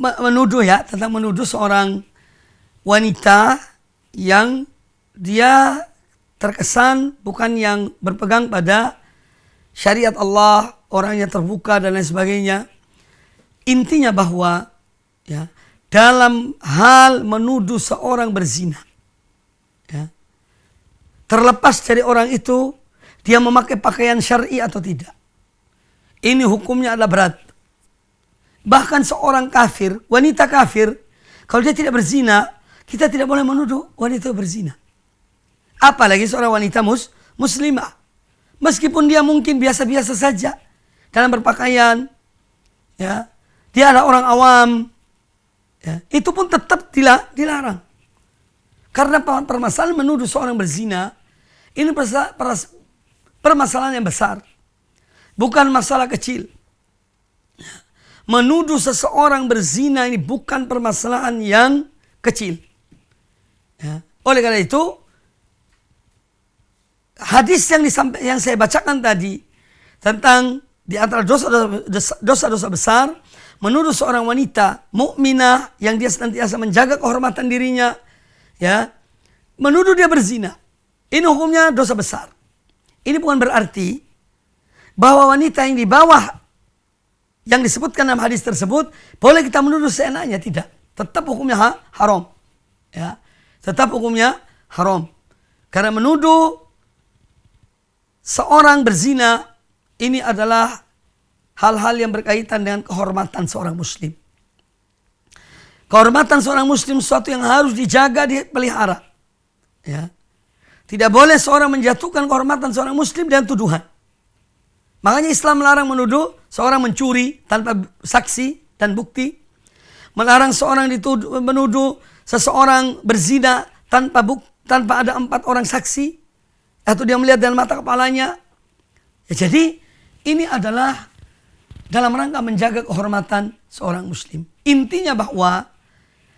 menuduh seorang wanita yang dia terkesan bukan yang berpegang pada syariat Allah, orangnya terbuka dan lain sebagainya. Intinya bahwa ya, dalam hal menuduh seorang berzina, ya, terlepas dari orang itu dia memakai pakaian syar'i atau tidak, ini hukumnya adalah berat. Bahkan seorang kafir, wanita kafir, kalau dia tidak berzina, kita tidak boleh menuduh wanita berzina. Apalagi seorang wanita muslimah. Meskipun dia mungkin biasa-biasa saja dalam berpakaian, ya, dia adalah orang awam, ya, itu pun tetap dilarang. Karena permasalahan menuduh seorang berzina, ini permasalahan yang besar. Bukan masalah kecil. Menuduh seseorang berzina ini bukan permasalahan yang kecil. Ya. Oleh karena itu, hadis yang saya bacakan tadi tentang di antara dosa-dosa besar, menuduh seorang wanita mukminah yang dia senantiasa menjaga kehormatan dirinya, ya, menuduh dia berzina, ini hukumnya dosa besar. Ini bukan berarti bahwa wanita yang di bawah yang disebutkan dalam hadis tersebut boleh kita menuduh seenaknya, tidak. Tetap hukumnya haram, ya, tetap hukumnya haram. Karena menuduh seorang berzina ini adalah hal-hal yang berkaitan dengan kehormatan seorang muslim. Kehormatan seorang muslim sesuatu yang harus dijaga, dipelihara. Ya. Tidak boleh seorang menjatuhkan kehormatan seorang muslim dengan tuduhan. Makanya Islam melarang menuduh seorang mencuri tanpa saksi dan bukti. Melarang seorang menuduh seseorang berzina tanpa ada 4 orang saksi. Atau dia melihat dengan mata kepalanya. Ya, jadi ini adalah dalam rangka menjaga kehormatan seorang muslim. Intinya bahwa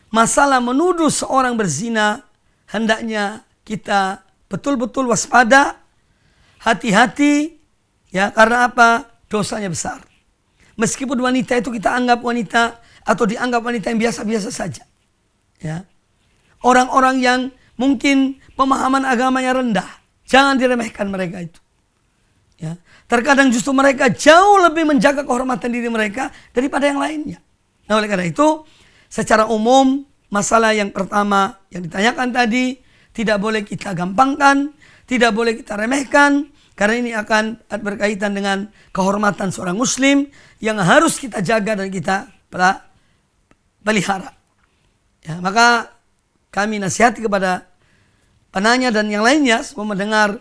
masalah menuduh seorang berzina, hendaknya kita betul-betul waspada, hati-hati, ya, karena apa? Dosanya besar. Meskipun wanita itu kita anggap wanita atau dianggap wanita yang biasa-biasa saja, ya. Orang-orang yang mungkin pemahaman agamanya rendah, jangan diremehkan mereka itu. Ya. Terkadang justru mereka jauh lebih menjaga kehormatan diri mereka daripada yang lainnya. Nah, oleh karena itu, secara umum masalah yang pertama yang ditanyakan tadi tidak boleh kita gampangkan, tidak boleh kita remehkan, karena ini akan berkaitan dengan kehormatan seorang muslim yang harus kita jaga dan kita pelihara. Ya, maka kami nasihati kepada penanya dan yang lainnya semua mendengar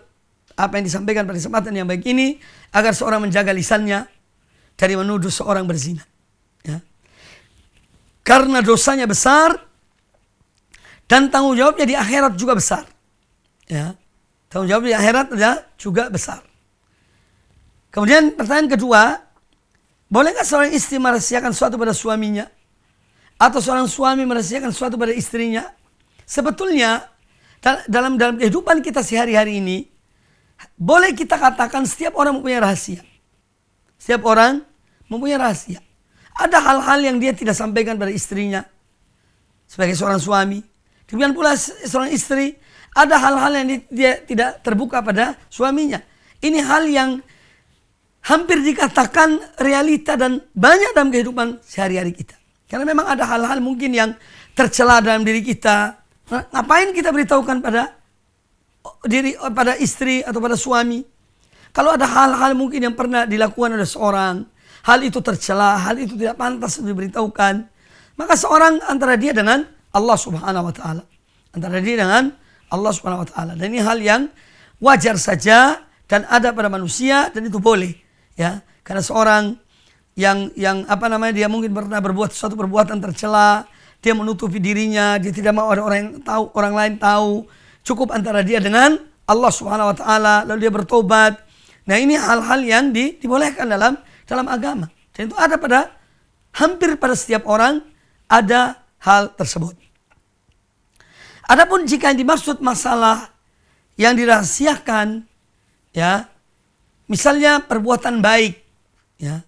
apa yang disampaikan pada kesempatan yang baik ini, agar seorang menjaga lisannya dari menuduh seorang berzina. Ya. Karena dosanya besar dan tanggung jawabnya di akhirat juga besar. Ya. Tanggung jawab di akhirat juga besar. Kemudian pertanyaan kedua, bolehkah seorang istri merahasiakan sesuatu pada suaminya? Atau seorang suami merahasiakan sesuatu pada istrinya? Sebetulnya dalam kehidupan kita sehari-hari ini, boleh kita katakan setiap orang mempunyai rahasia. Setiap orang mempunyai rahasia. Ada hal-hal yang dia tidak sampaikan pada istrinya sebagai seorang suami. Demikian pula seorang istri, ada hal-hal yang dia tidak terbuka pada suaminya. Ini hal yang hampir dikatakan realita dan banyak dalam kehidupan sehari-hari kita. Karena memang ada hal-hal mungkin yang tercela dalam diri kita. Nah, ngapain kita beritahukan pada istri atau pada suami? Kalau ada hal-hal mungkin yang pernah dilakukan oleh seorang, hal itu tercela, hal itu tidak pantas untuk diberitahukan, maka seorang antara dia dengan Allah Subhanahu wa taala. Antara dia dengan Allah Subhanahu wa taala. Dan ini hal yang wajar saja dan ada pada manusia dan itu boleh, ya. Karena seorang yang dia mungkin pernah berbuat suatu perbuatan tercela, dia menutupi dirinya, dia tidak mau ada orang lain tahu. Cukup antara dia dengan Allah Subhanahu wa taala, lalu dia bertobat. Nah, ini hal-hal yang dibolehkan dalam agama. Dan itu ada hampir pada setiap orang ada hal tersebut. Adapun jika yang dimaksud masalah yang dirahasiakan, ya, misalnya perbuatan baik, ya,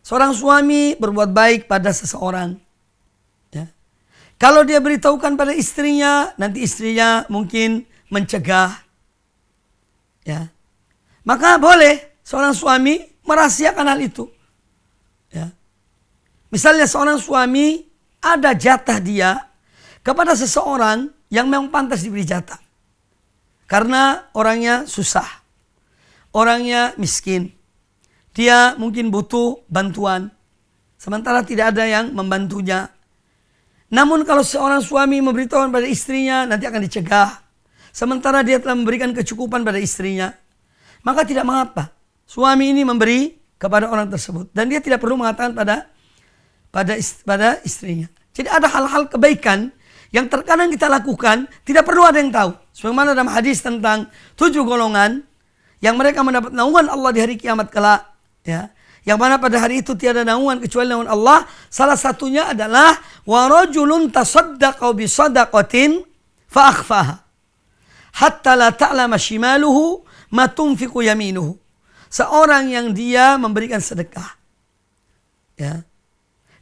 seorang suami berbuat baik pada seseorang, Kalau dia beritahukan pada istrinya, nanti istrinya mungkin mencegah. Ya. Maka boleh seorang suami merahasiakan hal itu. Ya. Misalnya seorang suami ada jatah dia kepada seseorang yang memang pantas diberi jatah. Karena orangnya susah. Orangnya miskin. Dia mungkin butuh bantuan. Sementara tidak ada yang membantunya. Namun kalau seorang suami memberitahukan pada istrinya, nanti akan dicegah. Sementara dia telah memberikan kecukupan pada istrinya. Maka tidak mengapa. Suami ini memberi kepada orang tersebut. Dan dia tidak perlu mengatakan pada istrinya. Jadi ada hal-hal kebaikan yang terkadang kita lakukan, tidak perlu ada yang tahu. Sebagaimana dalam hadis tentang 7 golongan, yang mereka mendapat naungan Allah di hari kiamat kelak. Ya. Yang mana pada hari itu tiada naungan kecuali naungan Allah. Salah satunya adalah warajulun tasaddaqa bi sadaqatin fa akhfaha hatta la ta'lama shimaluhu ma tunfiqu yaminuhu. Seorang yang dia memberikan sedekah. Ya.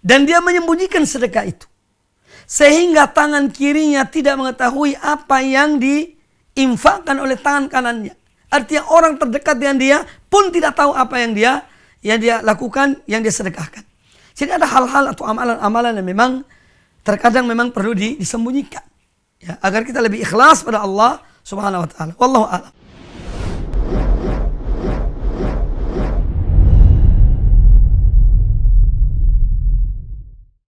Dan dia menyembunyikan sedekah itu. Sehingga tangan kirinya tidak mengetahui apa yang diinfakkan oleh tangan kanannya. Artinya orang terdekat dengan dia pun tidak tahu apa yang dia lakukan, yang dia sedekahkan. Jadi ada hal-hal atau amalan-amalan yang memang terkadang memang perlu disembunyikan. Ya, agar kita lebih ikhlas pada Allah Subhanahu wa taala. Wallahu a'lam.